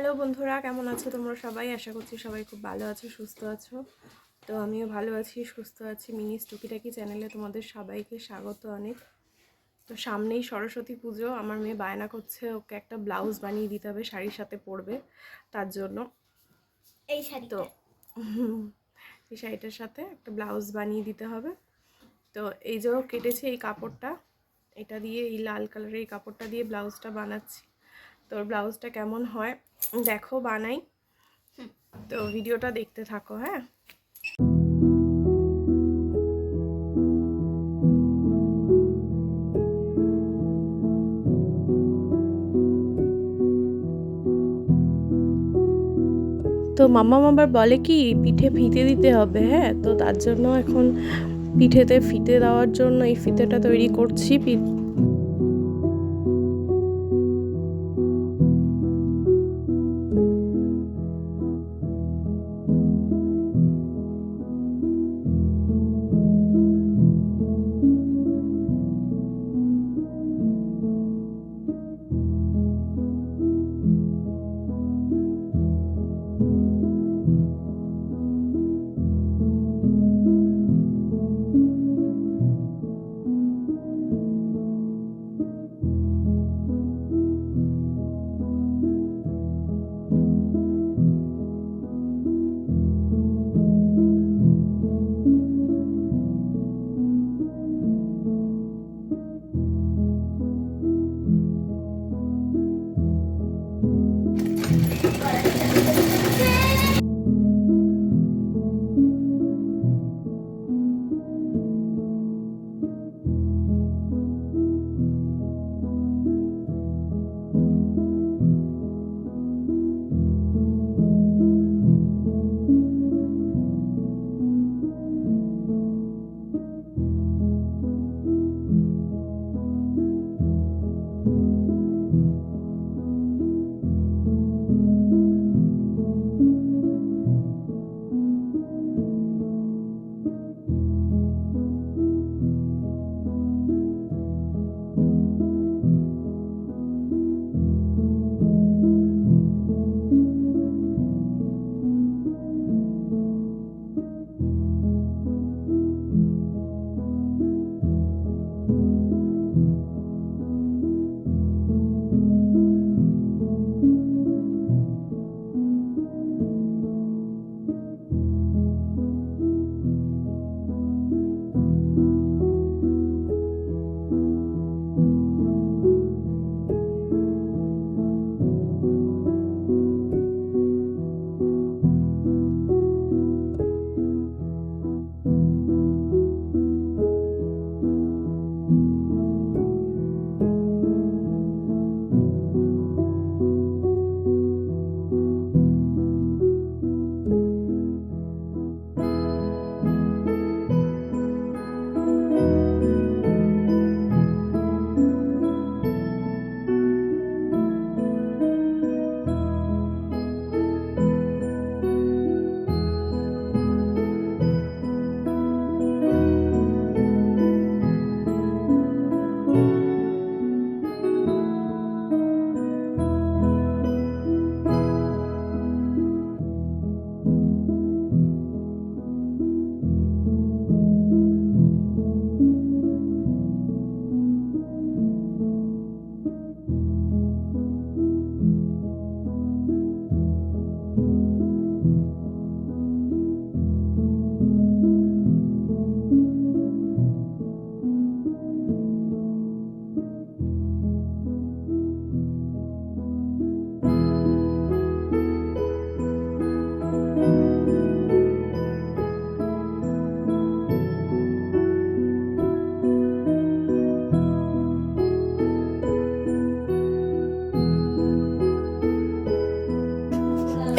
Hello বন্ধুরা, কেমন আছো তোমরা সবাই? আশা করছি সবাই খুব ভালো আছো, সুস্থ আছো। তো আমিও ভালো আছি, সুস্থ আছি। মিনিস টুকিটাকি চ্যানেলে তোমাদের সবাইকে স্বাগত অনেক। তো সামনেই সরস্বতী পুজো, আমার মেয়ে বায়না করছে ওকে একটা ব্লাউজ বানিয়ে দিতে হবে, শাড়ির সাথে পরবে। তার জন্য এই শাড়ি তো এই শাড়িটার সাথে একটা ব্লাউজ বানিয়ে দিতে হবে। তো এই যে কেটেছে এই কাপড়টা, এটা দিয়ে, এই লাল কালারের এই কাপড়টা দিয়ে ব্লাউজটা বানাচ্ছি। তো ব্লাউজটা কেমন হয় দেখো বানাই। তো ভিডিওটা দেখতে থাকো। হ্যাঁ, তো মাম্মা আবার বলে কি পিঠে ফিতে দিতে হবে। হ্যাঁ, তো তার জন্য এখন পিঠেতে ফিতে দেওয়ার জন্য এই ফিতেটা তৈরি করছি।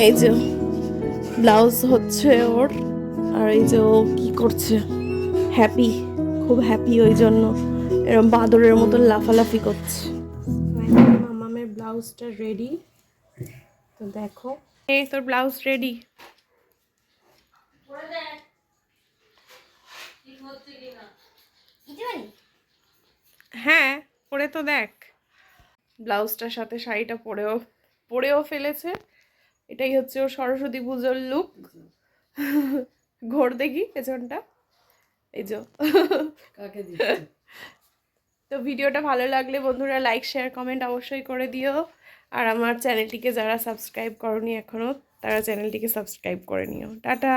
এই যে ব্লাউজ হচ্ছে ওর, আর এই যে ও কি করছে, হ্যাপি, খুব হ্যাপি, ওই জন্য এরকম বাঁদরের মতন লাফালাফি করছে। মামামের ব্লাউজটা রেডি। তো দেখো, এই তোর ব্লাউজ রেডি। হ্যাঁ, পরে তো দেখ, ব্লাউজটার সাথে শাড়িটা পরেও পরেও ফেলেছে। এটাই হচ্ছে ওর সরস্বতী পুজোর লুক। ঘোর দেখি পেছনটা, এই যে। তো ভিডিওটা ভালো লাগলে বন্ধুরা লাইক শেয়ার কমেন্ট অবশ্যই করে দিও। আর আমার চ্যানেলটিকে যারা সাবস্ক্রাইব করনি এখনও, তারা চ্যানেলটিকে সাবস্ক্রাইব করে নিও। টাটা।